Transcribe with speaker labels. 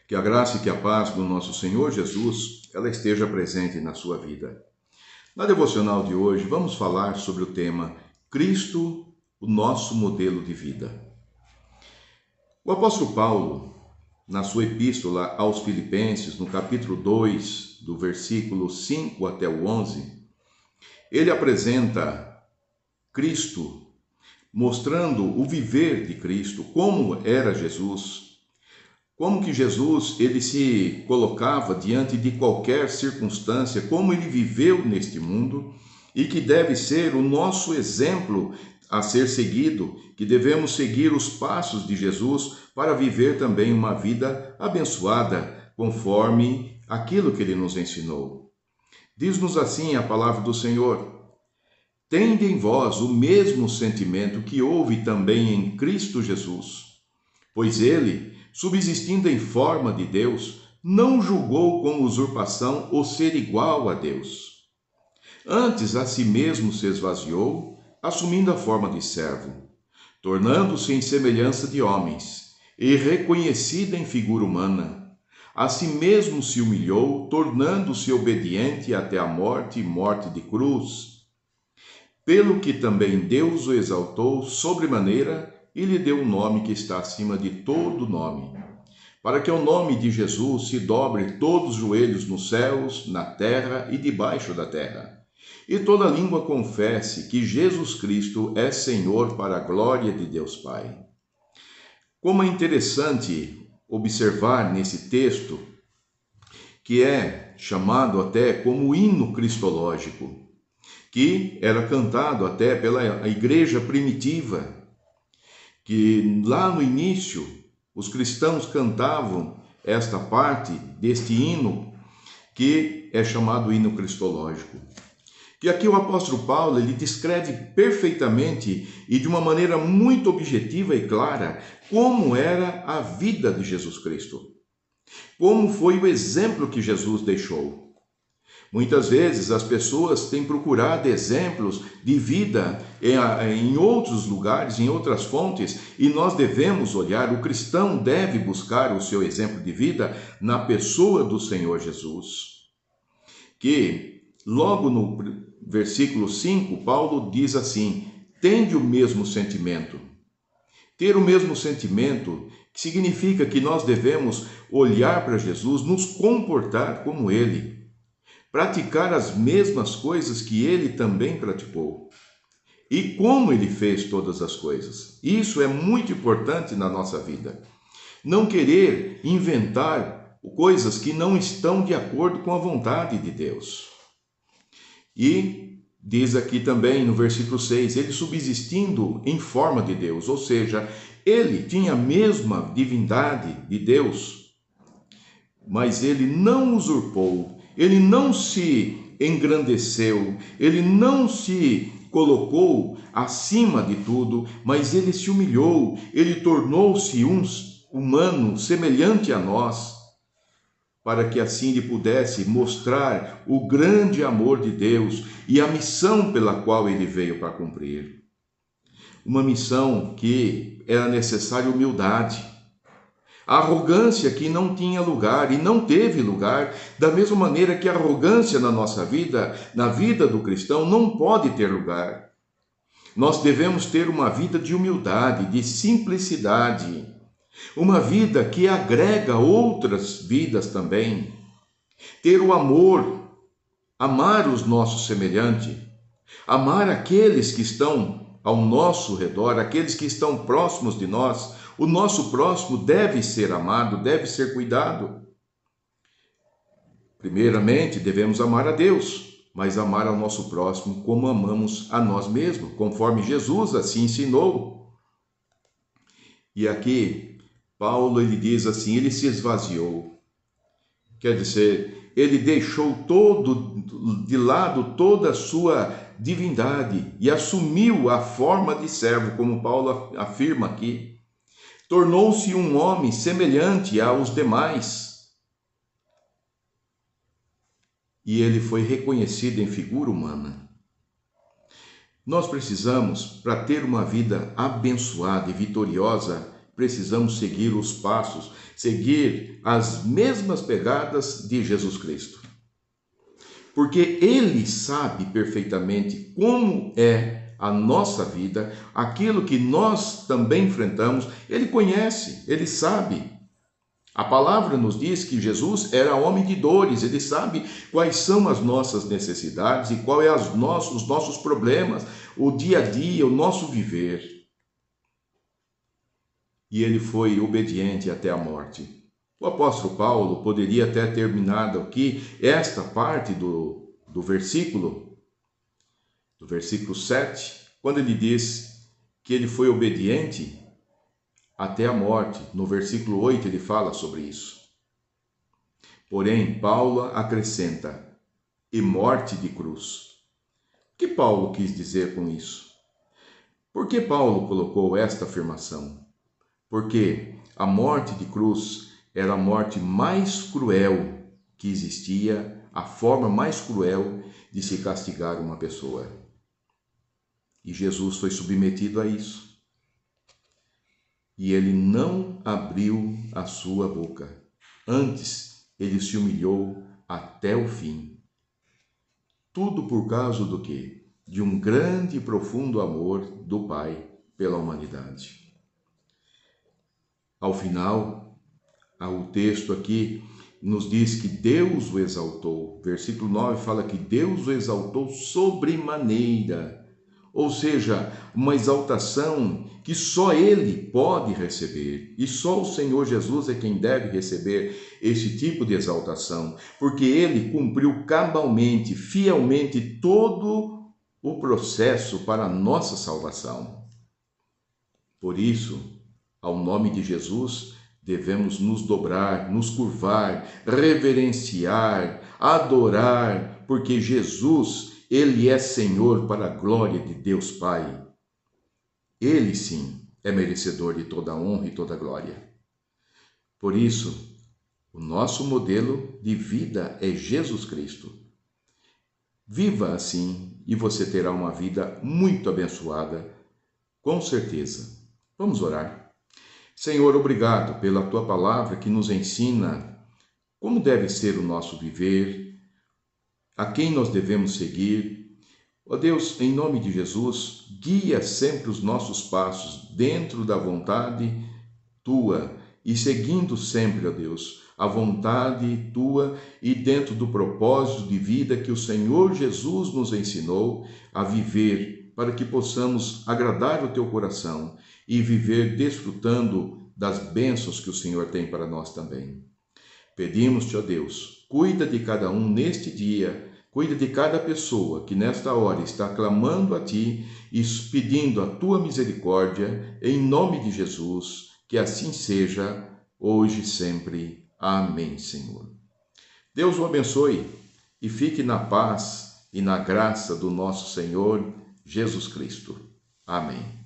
Speaker 1: Que a graça e que a paz do nosso Senhor Jesus, ela esteja presente na sua vida. Na devocional de hoje, vamos falar sobre o tema Cristo, o nosso modelo de vida. O apóstolo Paulo, na sua epístola aos Filipenses, no capítulo 2, do versículo 5 até o 11, ele apresenta Cristo, mostrando o viver de Cristo, como era Jesus, como que Jesus ele se colocava diante de qualquer circunstância, como ele viveu neste mundo e que deve ser o nosso exemplo a ser seguido, que devemos seguir os passos de Jesus para viver também uma vida abençoada, conforme aquilo que ele nos ensinou. Diz-nos assim a palavra do Senhor: tende em vós o mesmo sentimento que houve também em Cristo Jesus, pois ele, subsistindo em forma de Deus, não julgou com usurpação o ser igual a Deus. Antes a si mesmo se esvaziou, assumindo a forma de servo, tornando-se em semelhança de homens, e reconhecida em figura humana. A si mesmo se humilhou, tornando-se obediente até a morte e morte de cruz. Pelo que também Deus o exaltou sobremaneira e lhe deu um nome que está acima de todo nome, para que ao nome de Jesus se dobre todos os joelhos nos céus, na terra e debaixo da terra, e toda língua confesse que Jesus Cristo é Senhor, para a glória de Deus Pai. Como é interessante observar nesse texto, que é chamado até como hino cristológico, que era cantado até pela igreja primitiva, que lá no início os cristãos cantavam esta parte deste hino, que é chamado hino cristológico. Que aqui o apóstolo Paulo ele descreve perfeitamente e de uma maneira muito objetiva e clara como era a vida de Jesus Cristo, como foi o exemplo que Jesus deixou. Muitas vezes as pessoas têm procurado exemplos de vida em outros lugares, em outras fontes, e nós devemos olhar, o cristão deve buscar o seu exemplo de vida na pessoa do Senhor Jesus. Que logo no versículo 5, Paulo diz assim: tende o mesmo sentimento. Ter o mesmo sentimento significa que nós devemos olhar para Jesus, nos comportar como ele, praticar as mesmas coisas que ele também praticou. E como ele fez todas as coisas. Isso é muito importante na nossa vida. Não querer inventar coisas que não estão de acordo com a vontade de Deus. E diz aqui também no versículo 6, ele subsistindo em forma de Deus, ou seja, ele tinha a mesma divindade de Deus, mas ele não usurpou, ele não se engrandeceu, ele não se colocou acima de tudo, mas ele se humilhou, ele tornou-se um humano semelhante a nós, para que assim ele pudesse mostrar o grande amor de Deus e a missão pela qual ele veio para cumprir. Uma missão que era necessária humildade, a arrogância que não tinha lugar e não teve lugar, da mesma maneira que a arrogância na nossa vida, na vida do cristão, não pode ter lugar. Nós devemos ter uma vida de humildade, de simplicidade, uma vida que agrega outras vidas também. Ter o amor, amar os nossos semelhantes, amar aqueles que estão ao nosso redor, aqueles que estão próximos de nós. O nosso próximo deve ser amado, deve ser cuidado. Primeiramente, devemos amar a Deus, mas amar ao nosso próximo como amamos a nós mesmos, conforme Jesus assim ensinou. E aqui, Paulo ele diz assim, ele se esvaziou. Quer dizer, ele deixou de lado toda a sua divindade e assumiu a forma de servo, como Paulo afirma aqui. Tornou-se um homem semelhante aos demais. E ele foi reconhecido em figura humana. Nós precisamos, para ter uma vida abençoada e vitoriosa, precisamos seguir os passos, seguir as mesmas pegadas de Jesus Cristo. Porque Ele sabe perfeitamente como é a nossa vida, aquilo que nós também enfrentamos, Ele conhece, Ele sabe. A palavra nos diz que Jesus era homem de dores, Ele sabe quais são as nossas necessidades e quais são os nossos problemas, o dia a dia, o nosso viver. E Ele foi obediente até a morte. O apóstolo Paulo poderia até terminado aqui esta parte do versículo 7, quando ele diz que ele foi obediente até a morte. No versículo 8 ele fala sobre isso. Porém, Paulo acrescenta, e morte de cruz. O que Paulo quis dizer com isso? Por que Paulo colocou esta afirmação? Porque a morte de cruz era a morte mais cruel que existia, a forma mais cruel de se castigar uma pessoa. E Jesus foi submetido a isso. E ele não abriu a sua boca. Antes, ele se humilhou até o fim. Tudo por causa do quê? De um grande e profundo amor do Pai pela humanidade. Ao final, o texto aqui nos diz que Deus o exaltou. Versículo 9 fala que Deus o exaltou sobremaneira. Ou seja, uma exaltação que só Ele pode receber. E só o Senhor Jesus é quem deve receber esse tipo de exaltação. Porque Ele cumpriu cabalmente, fielmente todo o processo para a nossa salvação. Por isso, ao nome de Jesus, devemos nos dobrar, nos curvar, reverenciar, adorar, porque Jesus, Ele é Senhor para a glória de Deus Pai. Ele sim é merecedor de toda a honra e toda a glória. Por isso, o nosso modelo de vida é Jesus Cristo. Viva assim e você terá uma vida muito abençoada, com certeza. Vamos orar. Senhor, obrigado pela Tua palavra que nos ensina como deve ser o nosso viver, a quem nós devemos seguir. Ó Deus, em nome de Jesus, guia sempre os nossos passos dentro da vontade Tua e seguindo sempre, ó Deus, a vontade Tua e dentro do propósito de vida que o Senhor Jesus nos ensinou a viver, para que possamos agradar o Teu coração e viver desfrutando das bênçãos que o Senhor tem para nós também. Pedimos-te, ó Deus, cuida de cada um neste dia, cuida de cada pessoa que nesta hora está clamando a Ti e pedindo a Tua misericórdia, em nome de Jesus, que assim seja, hoje e sempre. Amém, Senhor. Deus o abençoe e fique na paz e na graça do nosso Senhor Jesus Cristo. Amém.